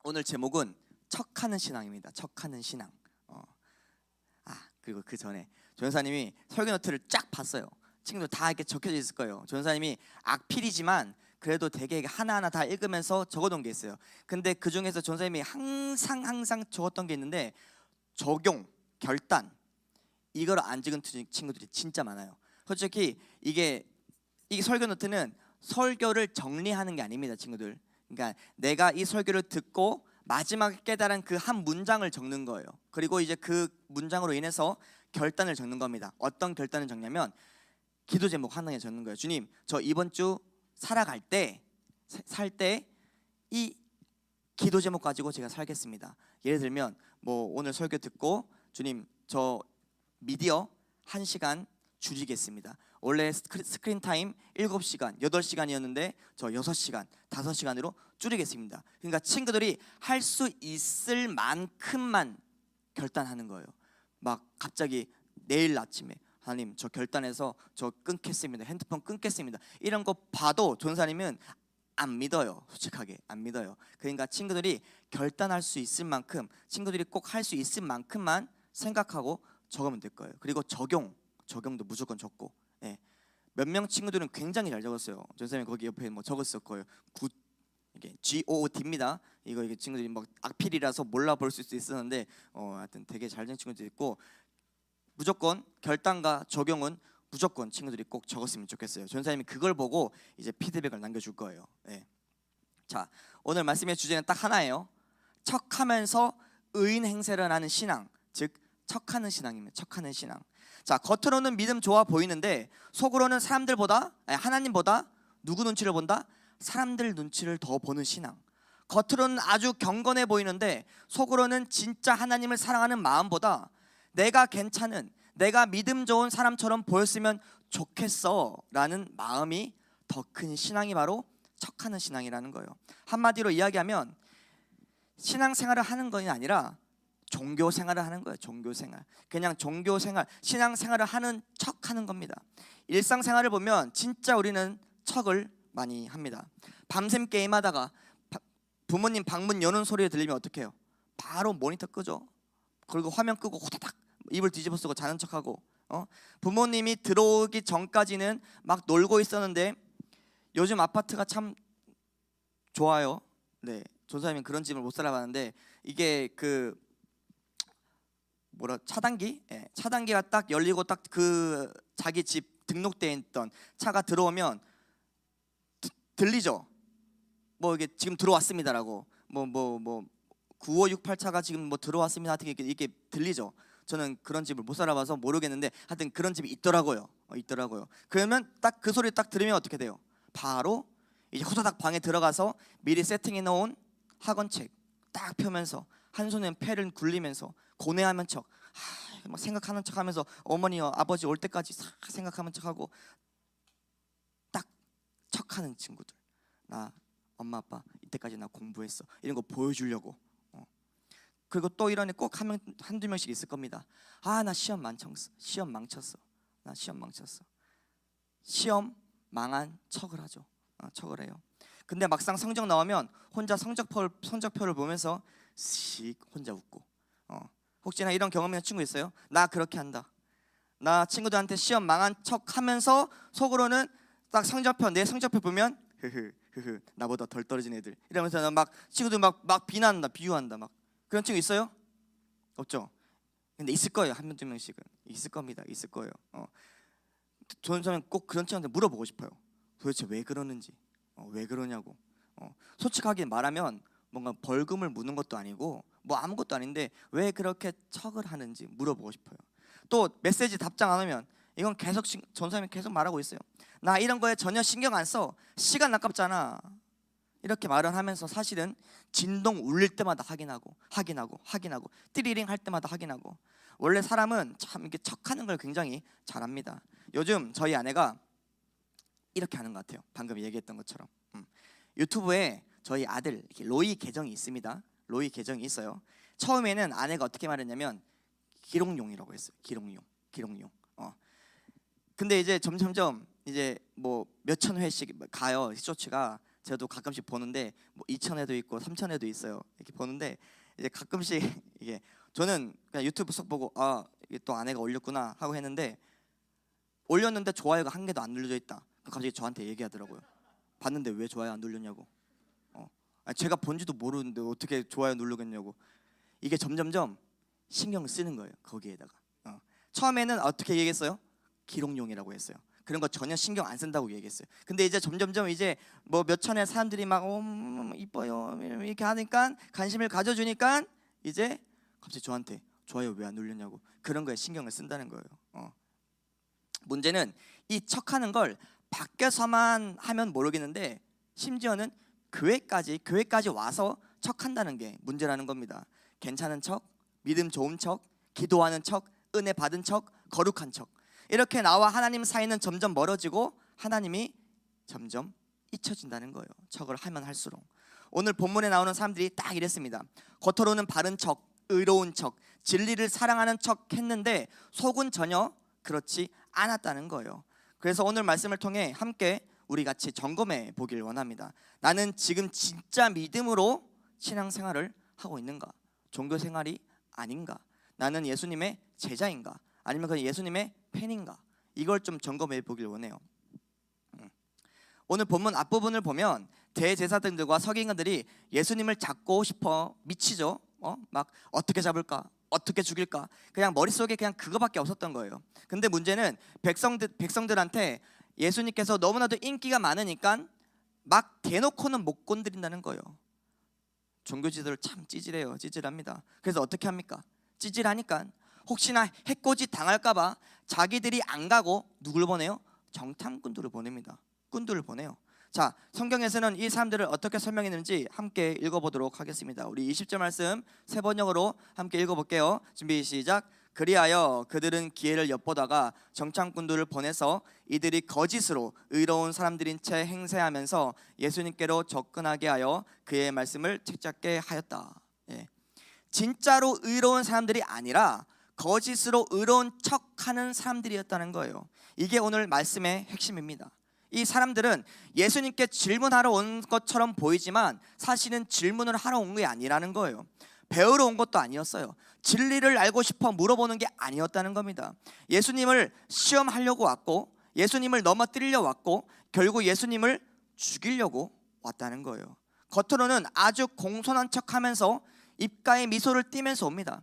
오늘 제목은 척하는 신앙입니다. 척하는 신앙. 그리고 그 전에 전사님이 설교 노트를 쫙 봤어요. 친구들 다 이렇게 적혀져 있을 거예요. 전사님이 악필이지만 그래도 되게 하나하나 다 읽으면서 적어놓은 게 있어요. 근데 그 중에서 전사님이 항상 적었던 게 있는데 적용, 결단 이걸 안 적은 친구들이 진짜 많아요. 솔직히 이게 설교 노트는 설교를 정리하는 게 아닙니다, 친구들. 그러니까 내가 이 설교를 듣고 마지막에 깨달은 그 한 문장을 적는 거예요. 그리고 이제 그 문장으로 인해서 결단을 적는 겁니다. 어떤 결단을 적냐면 기도 제목 하나에 적는 거예요. 주님, 저 이번 주 살아갈 때 살 때 이 기도 제목 가지고 제가 살겠습니다. 예를 들면 뭐 오늘 설교 듣고 주님, 저 미디어 1시간 줄이겠습니다. 원래 스크린 타임 7시간, 8시간이었는데 저 6시간, 5시간으로 줄이겠습니다. 그러니까 친구들이 할 수 있을 만큼만 결단하는 거예요. 막 갑자기 내일 아침에 하나님, 저 결단해서 저 끊겠습니다. 핸드폰 끊겠습니다. 이런 거 봐도 전사님은 안 믿어요. 솔직하게 안 믿어요. 그러니까 친구들이 결단할 수 있을 만큼, 친구들이 꼭 할 수 있을 만큼만 생각하고 적으면 될 거예요. 그리고 적용도 무조건 적고, 몇 명 친구들은 굉장히 잘 적었어요. 전사님 거기 옆에 뭐 적었을 거예요. 이게 GOOD입니다. 이게 친구들이 막 악필이라서 몰라 볼 수도 있었는데 하여튼 되게 잘 된 친구들이 있고, 무조건 결단과 적용은 무조건 친구들이 꼭 적었으면 좋겠어요. 전사님이 그걸 보고 이제 피드백을 남겨줄 거예요. 자, 오늘 말씀의 주제는 딱 하나예요. 척하면서 의인 행세를 하는 신앙, 즉 척하는 신앙입니다. 척하는 신앙. 자, 겉으로는 믿음 좋아 보이는데 속으로는 하나님보다 누구 눈치를 본다? 사람들 눈치를 더 보는 신앙. 겉으로는 아주 경건해 보이는데 속으로는 진짜 하나님을 사랑하는 마음보다 내가 괜찮은, 내가 믿음 좋은 사람처럼 보였으면 좋겠어 라는 마음이 더 큰 신앙이 바로 척하는 신앙이라는 거예요. 한마디로 이야기하면 신앙생활을 하는 것이 아니라 종교 생활을 하는 거예요. 종교 생활. 그냥 종교 생활, 신앙 생활을 하는 척하는 겁니다. 일상생활을 보면 진짜 우리는 척을 많이 합니다. 밤샘 게임하다가 부모님 방문 여는 소리 들리면 어떻게 해요? 바로 모니터 끄죠. 그리고 화면 끄고 호다닥 입을 뒤집어 쓰고 자는 척하고, 부모님이 들어오기 전까지는 막 놀고 있었는데 요즘 아파트가 참 좋아요. 네, 전사님은 그런 집을 못 살아봤는데 이게 그 차단기? 차단기가 딱 열리고 딱 그 자기 집 등록돼 있던 차가 들어오면 들리죠. 뭐 이게 지금 들어왔습니다라고, 뭐 9568 차가 지금 뭐 들어왔습니다. 하여튼 이게 들리죠. 저는 그런 집을 못 살아봐서 모르겠는데 하여튼 그런 집이 있더라고요. 그러면 딱 그 소리 딱 들으면 어떻게 돼요? 바로 이제 후다닥 방에 들어가서 미리 세팅해 놓은 학원책 딱 펴면서 한 손에 펜을 굴리면서 고뇌하면 막 생각하는 척하면서 어머니 아버지 올 때까지 싹 생각하면 척하고 딱 척하는 친구들. 나 엄마 아빠 이때까지 나 공부했어 이런 거 보여주려고. 그리고 또 이런 애 꼭 한두 명씩 있을 겁니다. 나 시험 망쳤어. 나 시험 망쳤어. 시험 망한 척을 하죠. 척을 해요. 근데 막상 성적 나오면 혼자 성적표를 보면서 씩 혼자 웃고. 혹시나 이런 경험 있는 친구 있어요? 나 그렇게 한다. 나 친구들한테 시험 망한 척 하면서 속으로는 딱 내 성적표 보면 흐흐 나보다 덜 떨어진 애들 이러면서 막 친구들 막 비난한다, 비유한다. 막 그런 친구 있어요? 없죠? 근데 있을 거예요. 한 명 두 명씩은 있을 겁니다. 있을 거예요. 저는 꼭 그런 친구한테 물어보고 싶어요. 도대체 왜 그러는지, 왜 그러냐고. 솔직하게 말하면 뭔가 벌금을 무는 것도 아니고 뭐 아무것도 아닌데 왜 그렇게 척을 하는지 물어보고 싶어요. 또 메시지 답장 안 하면 이건 계속 전사님이 계속 말하고 있어요. 나 이런 거에 전혀 신경 안 써. 시간 아깝잖아. 이렇게 말을 하면서 사실은 진동 울릴 때마다 확인하고 띠리링 할 때마다 확인하고. 원래 사람은 참 이렇게 척하는 걸 굉장히 잘합니다. 요즘 저희 아내가 이렇게 하는 것 같아요. 방금 얘기했던 것처럼. 유튜브에 저희 아들 로이 계정이 있습니다. 로이 계정이 있어요. 처음에는 아내가 어떻게 말했냐면 기록용이라고 했어요. 기록용. 근데 이제 점점점 이제 뭐 몇천 회씩 가요. 쇼츠가. 저도 가끔씩 보는데 뭐 2천에도 있고 3천에도 있어요. 이렇게 보는데 이제 가끔씩 이게 저는 그냥 유튜브 속 보고 아 이게 또 아내가 올렸구나 하고 했는데 올렸는데 좋아요가 한 개도 안 눌려져 있다. 갑자기 저한테 얘기하더라고요. 봤는데 왜 좋아요 안 눌렸냐고. 아니, 제가 본지도 모르는데 어떻게 좋아요 누르겠냐고. 이게 점점점 신경을 쓰는 거예요. 거기에다가 처음에는 어떻게 얘기했어요? 기록용이라고 했어요. 그런 거 전혀 신경 안 쓴다고 얘기했어요. 근데 이제 점점점 이제 뭐 몇 천의 사람들이 막 이뻐요 이렇게 하니까 관심을 가져주니까 이제 갑자기 저한테 좋아요 왜 안 눌렸냐고 그런 거에 신경을 쓴다는 거예요. 문제는 이 척하는 걸 밖에서만 하면 모르겠는데 심지어는 교회까지 와서 척한다는 게 문제라는 겁니다. 괜찮은 척, 믿음 좋은 척, 기도하는 척, 은혜 받은 척, 거룩한 척. 이렇게 나와 하나님 사이는 점점 멀어지고 하나님이 점점 잊혀진다는 거예요. 척을 하면 할수록. 오늘 본문에 나오는 사람들이 딱 이랬습니다. 겉으로는 바른 척, 의로운 척, 진리를 사랑하는 척 했는데 속은 전혀 그렇지 않았다는 거예요. 그래서 오늘 말씀을 통해 함께 우리 같이 점검해 보길 원합니다. 나는 지금 진짜 믿음으로 신앙생활을 하고 있는가? 종교 생활이 아닌가? 나는 예수님의 제자인가? 아니면 그 예수님의 팬인가? 이걸 좀 점검해 보길 원해요. 오늘 본문 앞부분을 보면 대제사장들과 서기관들이 예수님을 잡고 싶어 미치죠. 막 어떻게 잡을까? 어떻게 죽일까? 그냥 머릿속에 그냥 그거밖에 없었던 거예요. 근데 문제는 백성들한테 예수님께서 너무나도 인기가 많으니까 막 대놓고는 못 건드린다는 거예요. 종교지들 참 찌질합니다. 그래서 어떻게 합니까? 찌질하니까 혹시나 해코지 당할까봐 자기들이 안 가고 누굴 보내요? 정탐꾼들을 보냅니다. 꾼들을 보내요. 자, 성경에서는 이 사람들을 어떻게 설명했는지 함께 읽어보도록 하겠습니다. 우리 20절 말씀 세 번역으로 함께 읽어볼게요. 준비 시작. 그리하여 그들은 기회를 엿보다가 정탐꾼들을 보내서 이들이 거짓으로 의로운 사람들인 채 행세하면서 예수님께로 접근하게 하여 그의 말씀을 책잡게 하였다. 진짜로 의로운 사람들이 아니라 거짓으로 의로운 척하는 사람들이었다는 거예요. 이게 오늘 말씀의 핵심입니다. 이 사람들은 예수님께 질문하러 온 것처럼 보이지만 사실은 질문을 하러 온 게 아니라는 거예요. 배우러 온 것도 아니었어요. 진리를 알고 싶어 물어보는 게 아니었다는 겁니다. 예수님을 시험하려고 왔고 예수님을 넘어뜨리려 왔고 결국 예수님을 죽이려고 왔다는 거예요. 겉으로는 아주 공손한 척하면서 입가에 미소를 띠면서 옵니다.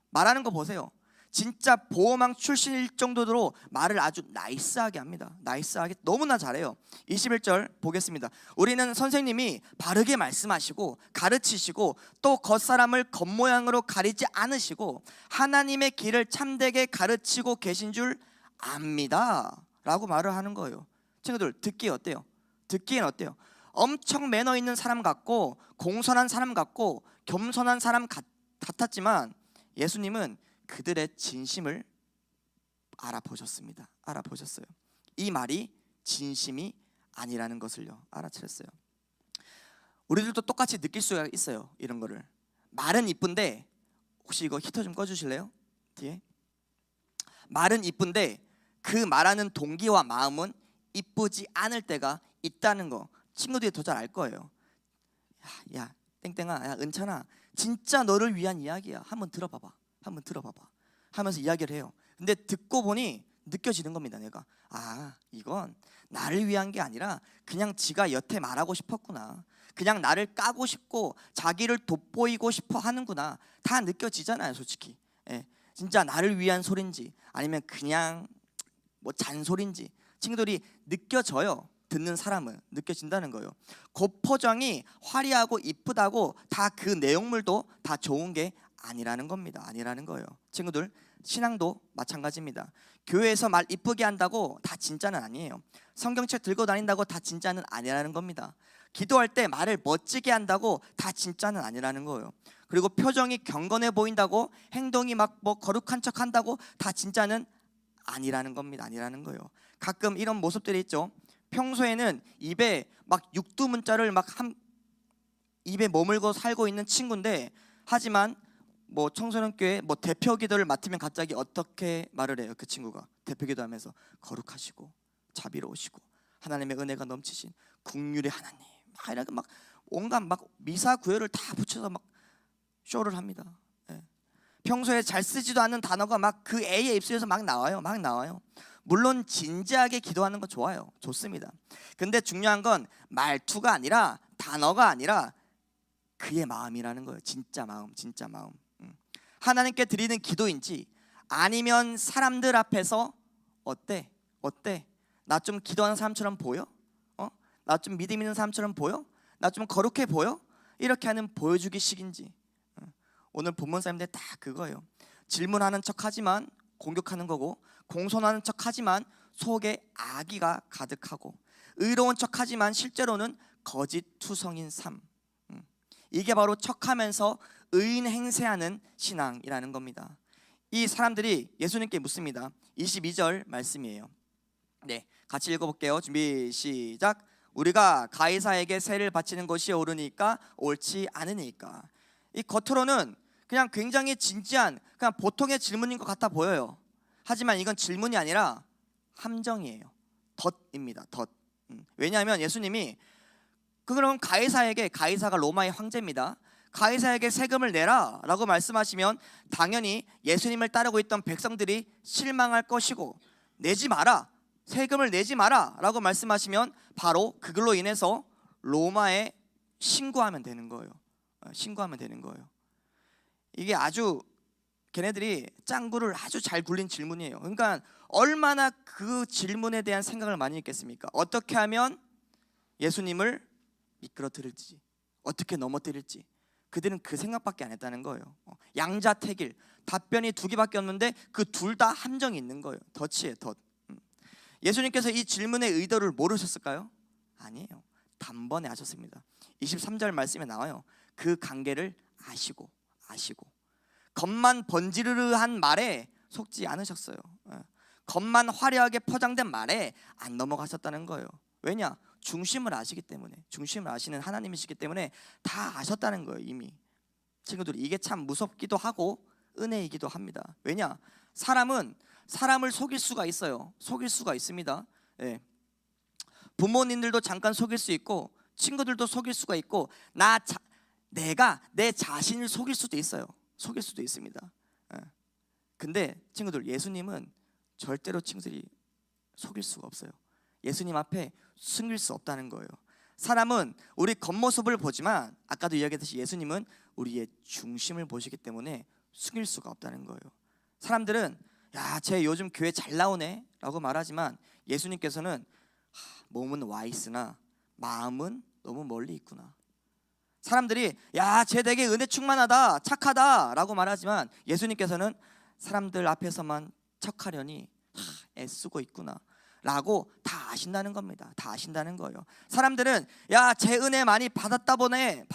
말하는 거 보세요. 진짜 보호망 출신일 정도로 말을 아주 나이스하게 합니다. 나이스하게 너무나 잘해요. 21절 보겠습니다. 우리는 선생님이 바르게 말씀하시고 가르치시고 또 겉사람을 겉모양으로 가리지 않으시고 하나님의 길을 참되게 가르치고 계신 줄 압니다 라고 말을 하는 거예요. 친구들 듣기에 어때요? 듣기엔 어때요? 엄청 매너 있는 사람 같고 공손한 사람 같고 겸손한 사람 같았지만 예수님은 그들의 진심을 알아보셨습니다. 알아보셨어요. 이 말이 진심이 아니라는 것을요 알아차렸어요. 우리들도 똑같이 느낄 수가 있어요. 이런 거를. 말은 이쁜데 혹시 이거 히터 좀 꺼주실래요? 뒤에. 말은 이쁜데 그 말하는 동기와 마음은 이쁘지 않을 때가 있다는 거 친구들이 더 잘 알 거예요. 야 땡땡아, 야 은찬아, 진짜 너를 위한 이야기야. 한번 들어봐봐 하면서 이야기를 해요. 근데 듣고 보니 느껴지는 겁니다. 내가 이건 나를 위한 게 아니라 그냥 지가 여태 말하고 싶었구나. 그냥 나를 까고 싶고 자기를 돋보이고 싶어 하는구나. 다 느껴지잖아요 솔직히. 진짜 나를 위한 소린지 아니면 그냥 뭐 잔소린지 친구들이 느껴져요. 듣는 사람은 느껴진다는 거예요. 겉포장이 화려하고 이쁘다고 다 그 내용물도 다 좋은 게 아니라는 겁니다. 아니라는 거예요. 친구들 신앙도 마찬가지입니다. 교회에서 말 이쁘게 한다고 다 진짜는 아니에요. 성경책 들고 다닌다고 다 진짜는 아니라는 겁니다. 기도할 때 말을 멋지게 한다고 다 진짜는 아니라는 거예요. 그리고 표정이 경건해 보인다고 행동이 막 뭐 거룩한 척 한다고 다 진짜는 아니라는 겁니다. 아니라는 거예요. 가끔 이런 모습들이 있죠. 평소에는 입에 막 육두문자를 입에 머물고 살고 있는 친구인데 하지만 뭐 청소년 교회 뭐 대표 기도를 맡으면 갑자기 어떻게 말을 해요? 그 친구가 대표 기도하면서 거룩하시고 자비로우시고 하나님의 은혜가 넘치신 긍휼의 하나님 막 이렇게 막 온갖 막 미사 구혈을 다 붙여서 막 쇼를 합니다. 예. 평소에 잘 쓰지도 않는 단어가 막 그 A의 입술에서 막 나와요. 막 나와요. 물론 진지하게 기도하는 거 좋아요. 좋습니다. 근데 중요한 건 말투가 아니라 단어가 아니라 그의 마음이라는 거예요. 진짜 마음, 진짜 마음. 하나님께 드리는 기도인지 아니면 사람들 앞에서 어때? 어때? 나 좀 기도하는 사람처럼 보여? 나 좀 믿음 있는 사람처럼 보여? 나 좀 거룩해 보여? 이렇게 하는 보여주기식인지. 오늘 본문 사람들 다 그거예요. 질문하는 척하지만 공격하는 거고, 공손하는 척하지만 속에 악의가 가득하고, 의로운 척하지만 실제로는 거짓투성인 삶. 이게 바로 척하면서 의인 행세하는 신앙이라는 겁니다. 이 사람들이 예수님께 묻습니다. 22절 말씀이에요. 네, 같이 읽어볼게요. 준비 시작. 우리가 가이사에게 세를 바치는 것이 옳으니까 옳지 않으니까. 이 겉으로는 그냥 굉장히 진지한 그냥 보통의 질문인 것 같아 보여요. 하지만 이건 질문이 아니라 함정이에요. 덫입니다. 덫. 왜냐하면 예수님이 그럼 가이사가 로마의 황제입니다. 가이사에게 세금을 내라 라고 말씀하시면 당연히 예수님을 따르고 있던 백성들이 실망할 것이고, 내지 마라, 세금을 내지 마라 라고 말씀하시면 바로 그걸로 인해서 로마에 신고하면 되는 거예요. 신고하면 되는 거예요. 이게 아주 걔네들이 짱구를 아주 잘 굴린 질문이에요. 그러니까 얼마나 그 질문에 대한 생각을 많이 했겠습니까? 어떻게 하면 예수님을 미끄러뜨릴지, 어떻게 넘어뜨릴지 그들은 그 생각밖에 안 했다는 거예요. 양자택일, 답변이 두 개밖에 없는데 그 둘 다 함정이 있는 거예요. 덫이에요, 덫. 예수님께서 이 질문의 의도를 모르셨을까요? 아니에요. 단번에 아셨습니다. 23절 말씀에 나와요. 그 관계를 아시고 겉만 번지르르한 말에 속지 않으셨어요. 겉만 화려하게 포장된 말에 안 넘어가셨다는 거예요. 왜냐? 중심을 아시기 때문에, 중심을 아시는 하나님이시기 때문에 다 아셨다는 거예요. 이미. 친구들, 이게 참 무섭기도 하고 은혜이기도 합니다. 왜냐? 사람은 사람을 속일 수가 있어요. 속일 수가 있습니다. 네. 부모님들도 잠깐 속일 수 있고, 친구들도 속일 수가 있고, 내가 내 자신을 속일 수도 있어요. 속일 수도 있습니다. 근데 친구들, 예수님은 절대로 친구들이 속일 수가 없어요. 예수님 앞에 숨길 수 없다는 거예요. 사람은 우리 겉모습을 보지만 아까도 이야기했듯이 예수님은 우리의 중심을 보시기 때문에 숨길 수가 없다는 거예요. 사람들은 야, 쟤 요즘 교회 잘 나오네 라고 말하지만 예수님께서는 몸은 와 있으나 마음은 너무 멀리 있구나. 사람들이 야, 쟤 되게 은혜 충만하다, 착하다 라고 말하지만 예수님께서는 사람들 앞에서만 척하려니 애쓰고 있구나 라고 다 아신다는 겁니다. 다 아신다는 거예요. 사람들은 야, 쟤 은혜 많이 받았나 보네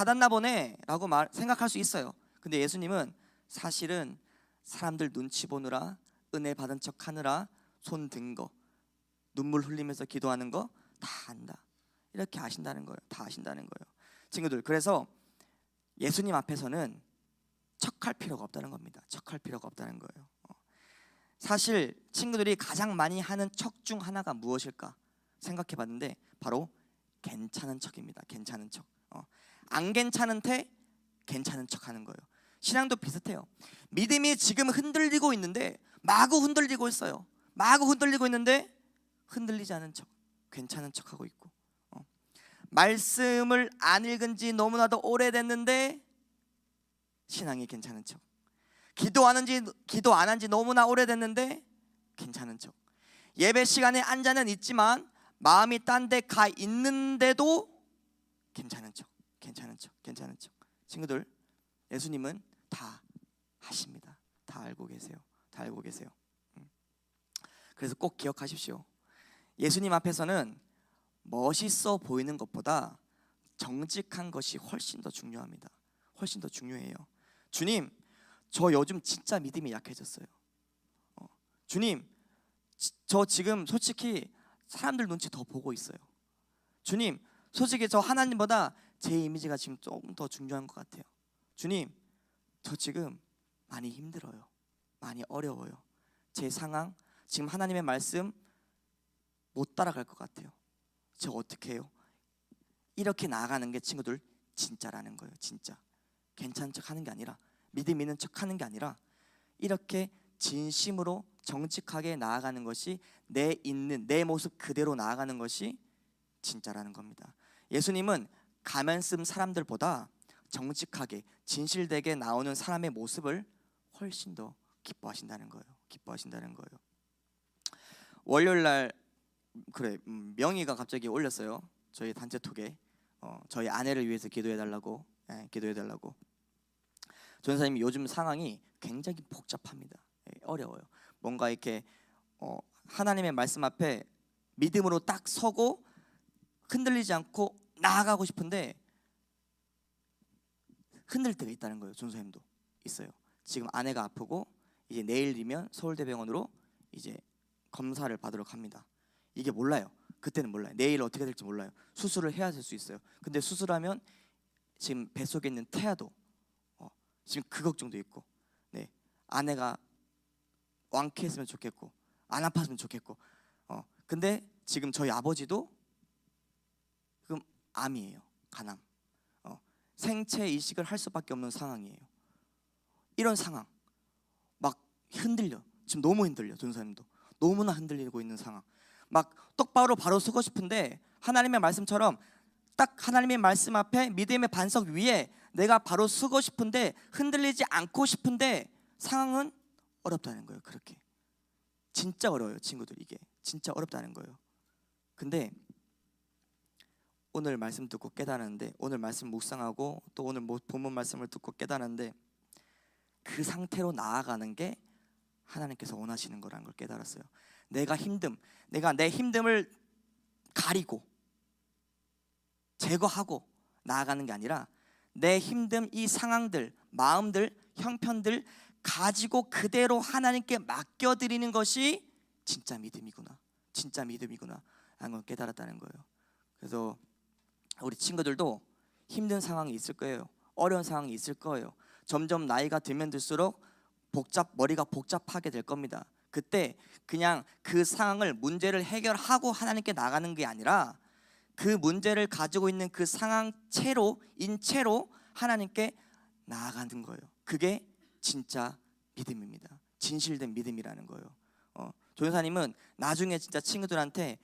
라고 생각할 수 있어요. 근데 예수님은 사실은 사람들 눈치 보느라, 은혜 받은 척 하느라 손 든 거, 눈물 흘리면서 기도하는 거 다 안다, 이렇게 아신다는 거예요. 다 아신다는 거예요. 친구들, 그래서 예수님 앞에서는 척할 필요가 없다는 겁니다. 척할 필요가 없다는 거예요. 사실 친구들이 가장 많이 하는 척 중 하나가 무엇일까 생각해 봤는데 바로 괜찮은 척입니다. 괜찮은 척. 안 괜찮은데 괜찮은 척 하는 거예요. 신앙도 비슷해요. 믿음이 지금 흔들리고 있는데 마구 흔들리고 있어요. 마구 흔들리고 있는데 흔들리지 않은 척, 괜찮은 척 하고 있고, 말씀을 안 읽은 지 너무나도 오래됐는데 신앙이 괜찮은 척, 기도 안 한 지 너무나 오래됐는데 괜찮은 척, 예배 시간에 앉아는 있지만 마음이 딴 데 가 있는데도 괜찮은 척. 친구들, 예수님은 다 하십니다. 다 알고 계세요. 다 알고 계세요. 그래서 꼭 기억하십시오. 예수님 앞에서는 멋있어 보이는 것보다 정직한 것이 훨씬 더 중요합니다. 훨씬 더 중요해요. 주님, 저 요즘 진짜 믿음이 약해졌어요. 주님, 저 지금 솔직히 사람들 눈치 더 보고 있어요. 주님, 솔직히 저 하나님보다 제 이미지가 지금 조금 더 중요한 것 같아요. 주님, 저 지금 많이 힘들어요. 많이 어려워요. 제 상황, 지금 하나님의 말씀 못 따라갈 것 같아요. 저 어떻게 해요? 이렇게 나아가는 게 친구들 진짜라는 거예요. 진짜 괜찮은 척 하는 게 아니라, 믿음 있는 척 하는 게 아니라, 이렇게 진심으로 정직하게 나아가는 것이, 내 있는 내 모습 그대로 나아가는 것이 진짜라는 겁니다. 예수님은 가면 쓴 사람들보다 정직하게 진실되게 나오는 사람의 모습을 훨씬 더 기뻐하신다는 거예요. 기뻐하신다는 거예요. 월요일 날 명희가 갑자기 올렸어요. 저희 단체톡에 저희 아내를 위해서 기도해달라고. 기도해달라고. 전사님이 요즘 상황이 굉장히 복잡합니다. 어려워요. 뭔가 이렇게 하나님의 말씀 앞에 믿음으로 딱 서고 흔들리지 않고 나아가고 싶은데 흔들 때가 있다는 거예요. 전사님도 있어요. 지금 아내가 아프고 이제 내일이면 서울대병원으로 이제 검사를 받으러 갑니다. 이게 몰라요. 그때는 몰라요. 내일 어떻게 될지 몰라요. 수술을 해야 될 수 있어요. 근데 수술하면 지금 뱃속에 있는 태아도 지금 그 걱정도 있고, 네, 아내가 완쾌했으면 좋겠고 안 아팠으면 좋겠고, 근데 지금 저희 아버지도 지금 암이에요. 간암. 생체 이식을 할 수밖에 없는 상황이에요. 이런 상황 막 흔들려. 지금 너무 흔들려. 전사님도 너무나 흔들리고 있는 상황. 막 똑바로 바로 서고 싶은데 하나님의 말씀처럼 딱 하나님의 말씀 앞에 믿음의 반석 위에 내가 바로 서고 싶은데 흔들리지 않고 싶은데 상황은 어렵다는 거예요. 그렇게 진짜 어려워요, 친구들. 이게 진짜 어렵다는 거예요. 근데 오늘 말씀 듣고 깨달았는데, 오늘 말씀 묵상하고 또 오늘 본문 말씀을 듣고 깨달았는데, 그 상태로 나아가는 게 하나님께서 원하시는 거라는 걸 깨달았어요. 내가 내 힘듦을 가리고 제거하고 나아가는 게 아니라, 내 힘듦, 이 상황들, 마음들, 형편들 가지고 그대로 하나님께 맡겨드리는 것이 진짜 믿음이구나, 진짜 믿음이구나 라는 걸 깨달았다는 거예요. 그래서 우리 친구들도 힘든 상황이 있을 거예요. 어려운 상황이 있을 거예요. 점점 나이가 들면 들수록 머리가 복잡하게 될 겁니다. 그때 그냥 그 상황을, 문제를 해결하고 하나님께 나가는 게 아니라, 그 문제를 가지고 있는 그 상황체로, 인체로 하나님께 나아가는 거예요. 그게 진짜 믿음입니다. 진실된 믿음이라는 거예요. 조연사님은 나중에 진짜 친구들한테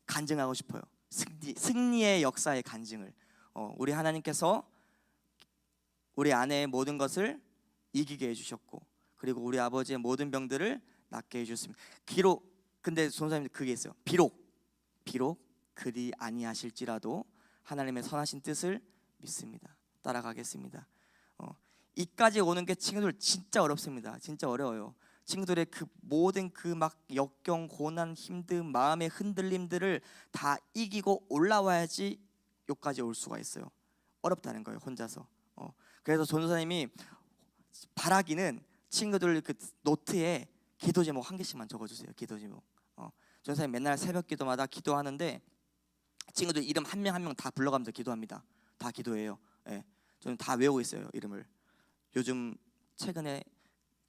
간증하고 싶어요. 승리의 역사의 간증을. 우리 하나님께서 우리 아내의 모든 것을 이기게 해주셨고, 그리고 우리 아버지의 모든 병들을 낫게 해주셨습니다. 근데 조연사님 그게 있어요. 비록 그리 아니하실지라도 하나님의 선하신 뜻을 믿습니다. 따라가겠습니다. 이까지 오는 게 친구들 진짜 어렵습니다. 진짜 어려워요. 친구들의 그 모든 그 막 역경, 고난, 힘든 마음의 흔들림들을 다 이기고 올라와야지 여기까지 올 수가 있어요. 어렵다는 거예요, 혼자서. 그래서 전도사님이 바라기는 친구들 그 노트에 기도 제목 한 개씩만 적어주세요. 기도 제목. 전도사님 맨날 새벽 기도마다 기도하는데 친구들 이름 한 명 한 명 다 불러가면서 기도합니다. 다 기도해요. 저는 다 외우고 있어요, 이름을. 요즘 최근에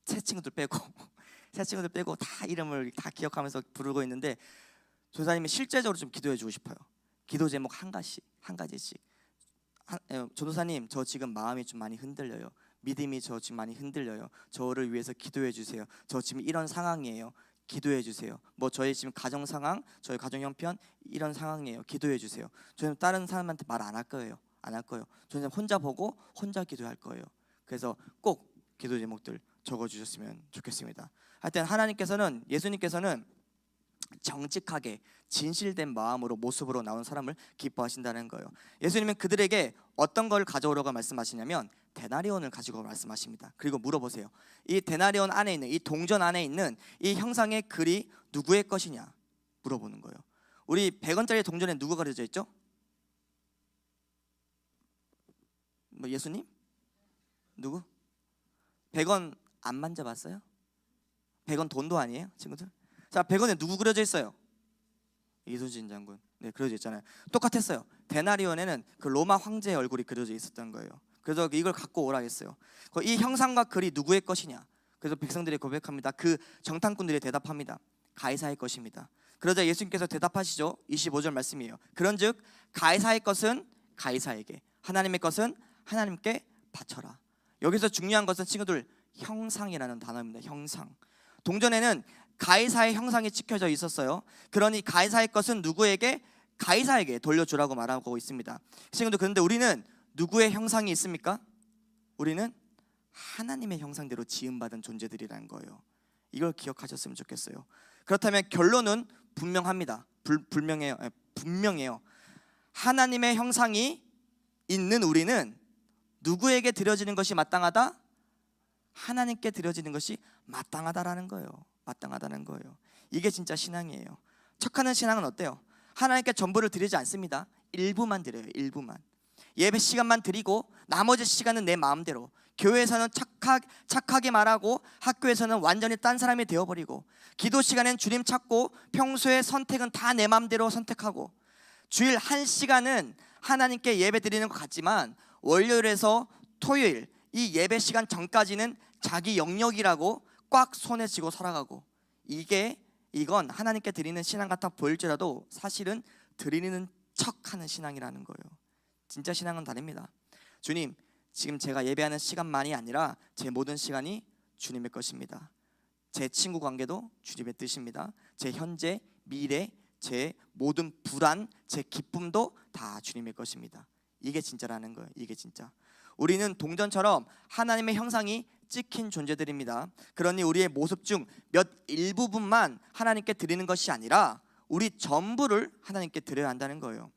새 친구들 빼고 다 이름을 다 기억하면서 부르고 있는데, 조사님이 실제적으로 좀 기도해 주고 싶어요. 기도 제목 한 가지씩. 전도사님, 저 지금 마음이 좀 많이 흔들려요. 믿음이 저 지금 많이 흔들려요. 저를 위해서 기도해 주세요. 저 지금 이런 상황이에요. 기도해 주세요. 뭐 저희 지금 가정 상황, 저희 가정 형편 이런 상황이에요. 기도해 주세요. 저는 다른 사람한테 말 안 할 거예요. 저는 혼자 보고 혼자 기도할 거예요. 그래서 꼭 기도 제목들 적어주셨으면 좋겠습니다. 하여튼 하나님께서는, 예수님께서는 정직하게 진실된 마음으로, 모습으로 나온 사람을 기뻐하신다는 거예요. 예수님은 그들에게 어떤 걸 가져오라고 말씀하시냐면 데나리온을 가지고 말씀하십니다. 그리고 물어보세요. 이 데나리온 안에 있는, 이 동전 안에 있는 이 형상의 글이 누구의 것이냐 물어보는 거예요. 우리 100원짜리 동전에 누가 그려져 있죠? 뭐 예수님? 누구? 100원 안 만져봤어요? 100원 돈도 아니에요, 친구들? 자, 100원에 누구 그려져 있어요? 이순신 장군. 네, 그려져 있잖아요. 똑같았어요. 데나리온에는 그 로마 황제의 얼굴이 그려져 있었던 거예요. 그래서 이걸 갖고 오라 했어요. 이 형상과 글이 누구의 것이냐? 그래서 백성들이 고백합니다. 그 정탐꾼들이 대답합니다. 가이사의 것입니다. 그러자 예수님께서 대답하시죠. 25절 말씀이에요. 그런즉 가이사의 것은 가이사에게, 하나님의 것은 하나님께 바쳐라. 여기서 중요한 것은 친구들 형상이라는 단어입니다. 형상. 동전에는 가이사의 형상이 찍혀져 있었어요. 그러니 가이사의 것은 누구에게? 가이사에게 돌려주라고 말하고 있습니다. 친구들, 그런데 우리는 누구의 형상이 있습니까? 우리는 하나님의 형상대로 지음받은 존재들이라는 거예요. 이걸 기억하셨으면 좋겠어요. 그렇다면 결론은 분명합니다. 분명해요. 하나님의 형상이 있는 우리는 누구에게 드려지는 것이 마땅하다? 하나님께 드려지는 것이 마땅하다라는 거예요. 마땅하다는 거예요. 이게 진짜 신앙이에요. 척하는 신앙은 어때요? 하나님께 전부를 드리지 않습니다. 일부만 드려요. 일부만. 예배 시간만 드리고 나머지 시간은 내 마음대로. 교회에서는 착하게 말하고 학교에서는 완전히 딴 사람이 되어버리고, 기도 시간엔 주님 찾고 평소에 선택은 다 내 마음대로 선택하고, 주일 1시간은 하나님께 예배 드리는 것 같지만 월요일에서 토요일 이 예배 시간 전까지는 자기 영역이라고 꽉 손에 쥐고 살아가고, 이건 하나님께 드리는 신앙 같아 보일지라도 사실은 드리는 척하는 신앙이라는 거예요. 진짜 신앙은 다릅니다. 주님, 지금 제가 예배하는 시간만이 아니라 제 모든 시간이 주님의 것입니다. 제 친구 관계도 주님의 뜻입니다. 제 현재, 미래, 제 모든 불안, 제 기쁨도 다 주님의 것입니다. 이게 진짜라는 거예요. 이게 진짜. 우리는 동전처럼 하나님의 형상이 찍힌 존재들입니다. 그러니 우리의 모습 중 몇 일부분만 하나님께 드리는 것이 아니라 우리 전부를 하나님께 드려야 한다는 거예요.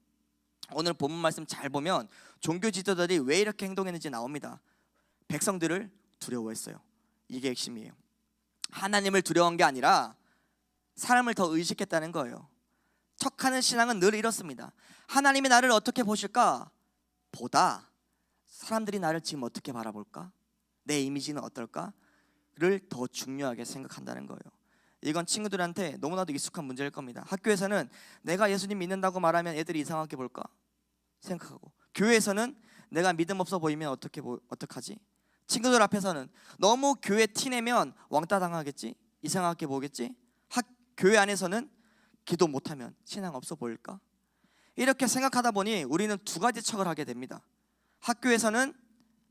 오늘 본문 말씀 잘 보면 종교 지도자들이 왜 이렇게 행동했는지 나옵니다. 백성들을 두려워했어요. 이게 핵심이에요. 하나님을 두려워한 게 아니라 사람을 더 의식했다는 거예요. 척하는 신앙은 늘 이렇습니다. 하나님이 나를 어떻게 보실까? 보다 사람들이 나를 지금 어떻게 바라볼까? 내 이미지는 어떨까? 를 더 중요하게 생각한다는 거예요. 이건 친구들한테 너무나도 익숙한 문제일 겁니다. 학교에서는 내가 예수님 믿는다고 말하면 애들이 이상하게 볼까 생각하고, 교회에서는 내가 믿음 없어 보이면 어떡하지? 친구들 앞에서는 너무 교회 티내면 왕따 당하겠지? 이상하게 보겠지? 교회 안에서는 기도 못하면 신앙 없어 보일까? 이렇게 생각하다 보니 우리는 두 가지 척을 하게 됩니다. 학교에서는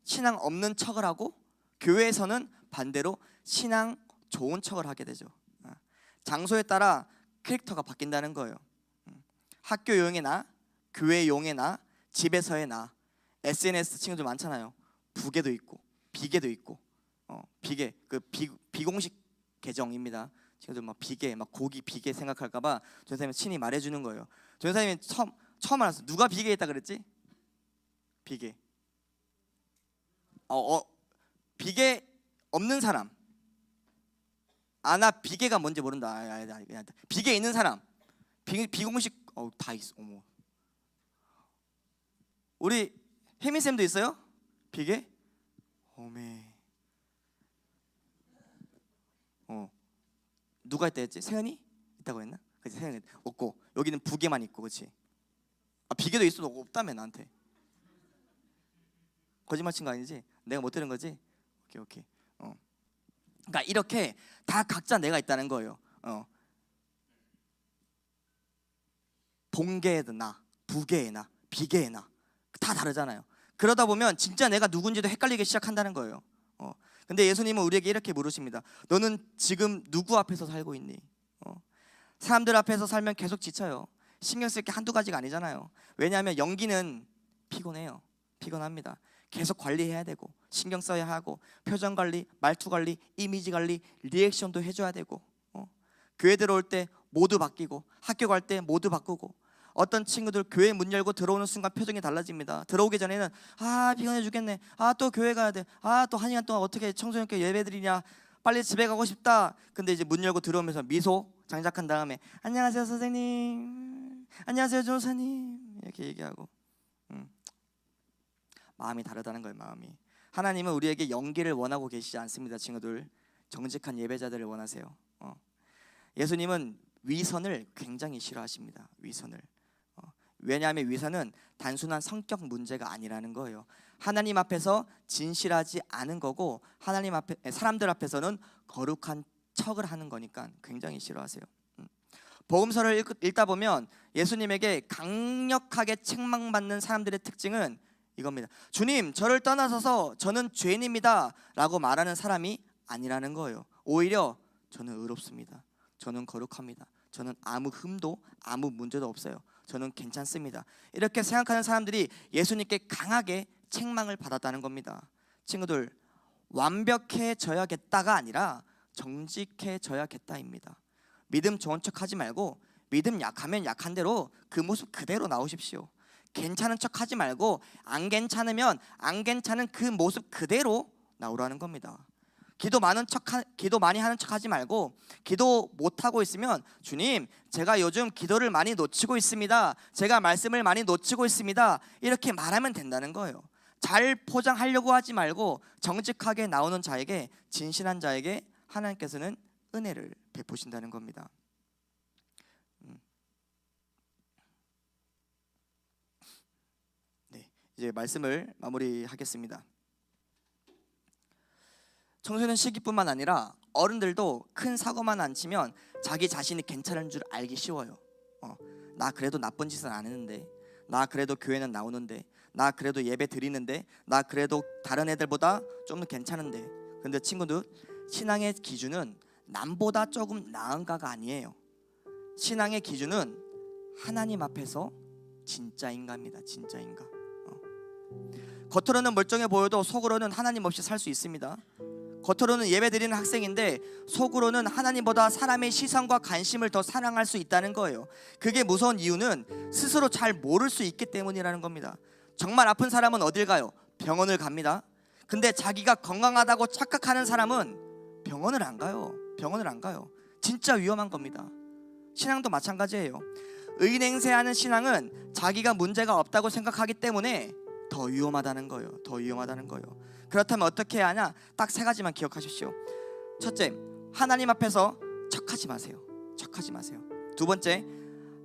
신앙 없는 척을 하고, 교회에서는 반대로 신앙 좋은 척을 하게 되죠. 장소에 따라 캐릭터가 바뀐다는 거예요. 학교용의 나, 교회용의 나, 집에서의 나. SNS 친구들 많잖아요. 부계도 있고 비계도 있고, 비계 비공식 계정입니다. 친구들 막 비계, 막 고기 비계 생각할까봐 전사님이 친히 말해주는 거예요. 전사님이 처음 알았어. 누가 비계에 있다 그랬지? 비계. 비계 없는 사람. 나 비계가 뭔지 모른다. 비계 있는 사람. 비공식 다 있어. 어머. 우리 혜민 쌤도 있어요? 비계? 어메. 누가 있다 했지? 세연이 있다고 했나? 그치, 세연이 없고 여기는 부계만 있고, 그렇지? 비계도 있어도 없다며 나한테. 거짓말 친 거 아니지? 내가 못 들은 거지? 오케이. 그러니까 이렇게 다 각자 내가 있다는 거예요. 본계의 나, 부계의 나, 비계의 나 다 다르잖아요. 그러다 보면 진짜 내가 누군지도 헷갈리기 시작한다는 거예요. 근데 예수님은 우리에게 이렇게 물으십니다. 너는 지금 누구 앞에서 살고 있니? 사람들 앞에서 살면 계속 지쳐요. 신경 쓸 게 한두 가지가 아니잖아요. 왜냐하면 연기는 피곤합니다. 계속 관리해야 되고, 신경 써야 하고, 표정 관리, 말투 관리, 이미지 관리, 리액션도 해줘야 되고, 교회 들어올 때 모두 바뀌고, 학교 갈 때 모두 바꾸고. 어떤 친구들 교회 문 열고 들어오는 순간 표정이 달라집니다. 들어오기 전에는 피곤해 죽겠네, 또 교회 가야 돼, 또 1시간 동안 어떻게 청소년께 예배드리냐, 빨리 집에 가고 싶다. 근데 이제 문 열고 들어오면서 미소 장착한 다음에 안녕하세요 선생님, 안녕하세요 조사님, 이렇게 얘기하고. 마음이 다르다는 거예요. 마음이. 하나님은 우리에게 연기를 원하고 계시지 않습니다. 친구들, 정직한 예배자들을 원하세요. 예수님은 위선을 굉장히 싫어하십니다. 위선을. 왜냐하면 위선은 단순한 성격 문제가 아니라는 거예요. 하나님 앞에서 진실하지 않은 거고, 하나님 앞에, 사람들 앞에서는 거룩한 척을 하는 거니까 굉장히 싫어하세요. 복음서를 읽다 보면 예수님에게 강력하게 책망받는 사람들의 특징은 이겁니다. 주님, 저를 떠나서서 저는 죄인입니다 라고 말하는 사람이 아니라는 거예요. 오히려 저는 의롭습니다. 저는 거룩합니다. 저는 아무 흠도 아무 문제도 없어요. 저는 괜찮습니다. 이렇게 생각하는 사람들이 예수님께 강하게 책망을 받았다는 겁니다. 친구들, 완벽해져야겠다가 아니라 정직해져야겠다입니다. 믿음 좋은 척 하지 말고 믿음 약하면 약한 대로 그 모습 그대로 나오십시오. 괜찮은 척 하지 말고 안 괜찮으면 안 괜찮은 그 모습 그대로 나오라는 겁니다. 기도 많이 하는 척 하지 말고 기도 못하고 있으면 주님, 제가 요즘 기도를 많이 놓치고 있습니다. 제가 말씀을 많이 놓치고 있습니다. 이렇게 말하면 된다는 거예요. 잘 포장하려고 하지 말고 정직하게 나오는 자에게, 진실한 자에게 하나님께서는 은혜를 베푸신다는 겁니다. 네, 이제 말씀을 마무리하겠습니다. 청소년 시기뿐만 아니라 어른들도 큰 사고만 안 치면 자기 자신이 괜찮은 줄 알기 쉬워요. 나 그래도 나쁜 짓은 안 했는데, 나 그래도 교회는 나오는데, 나 그래도 예배 드리는데, 나 그래도 다른 애들보다 좀 더 괜찮은데. 근데 친구들, 신앙의 기준은 남보다 조금 나은가가 아니에요. 신앙의 기준은 하나님 앞에서 진짜인가입니다. 진짜인가. 겉으로는 멀쩡해 보여도 속으로는 하나님 없이 살 수 있습니다. 겉으로는 예배드리는 학생인데 속으로는 하나님보다 사람의 시선과 관심을 더 사랑할 수 있다는 거예요. 그게 무서운 이유는 스스로 잘 모를 수 있기 때문이라는 겁니다. 정말 아픈 사람은 어딜 가요? 병원을 갑니다. 근데 자기가 건강하다고 착각하는 사람은 병원을 안 가요. 병원을 안 가요. 진짜 위험한 겁니다. 신앙도 마찬가지예요. 의인행세하는 신앙은 자기가 문제가 없다고 생각하기 때문에 더 위험하다는 거예요. 더 위험하다는 거예요. 그렇다면 어떻게 해야 하냐? 딱 세 가지만 기억하십시오. 첫째, 하나님 앞에서 척하지 마세요. 척하지 마세요. 두 번째,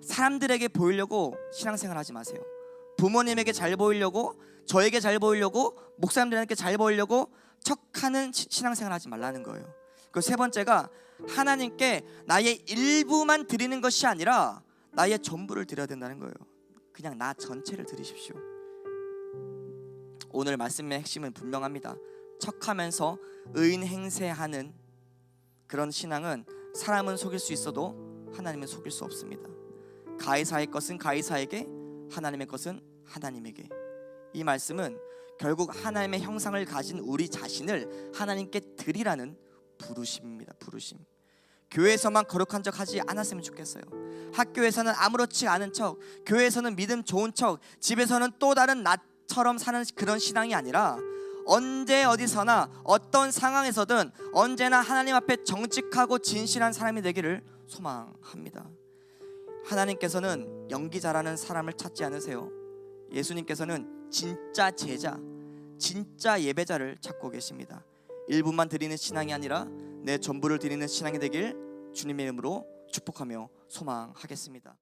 사람들에게 보이려고 신앙생활 하지 마세요. 부모님에게 잘 보이려고, 저에게 잘 보이려고, 목사님들에게 잘 보이려고 척하는 신앙생활 하지 말라는 거예요. 그 세 번째가 하나님께 나의 일부만 드리는 것이 아니라 나의 전부를 드려야 된다는 거예요. 그냥 나 전체를 드리십시오. 오늘 말씀의 핵심은 분명합니다. 척하면서 의인 행세하는 그런 신앙은 사람은 속일 수 있어도 하나님은 속일 수 없습니다. 가이사의 것은 가이사에게, 하나님의 것은 하나님에게. 이 말씀은 결국 하나님의 형상을 가진 우리 자신을 하나님께 드리라는 부르심입니다. 부르심. 교회에서만 거룩한 척 하지 않았으면 좋겠어요. 학교에서는 아무렇지 않은 척, 교회에서는 믿음 좋은 척, 집에서는 또 다른 나처럼 사는 그런 신앙이 아니라 언제 어디서나 어떤 상황에서든 언제나 하나님 앞에 정직하고 진실한 사람이 되기를 소망합니다. 하나님께서는 연기 잘하는 사람을 찾지 않으세요. 예수님께서는 진짜 제자, 진짜 예배자를 찾고 계십니다. 일부만 드리는 신앙이 아니라 내 전부를 드리는 신앙이 되길 주님의 이름으로 축복하며 소망하겠습니다.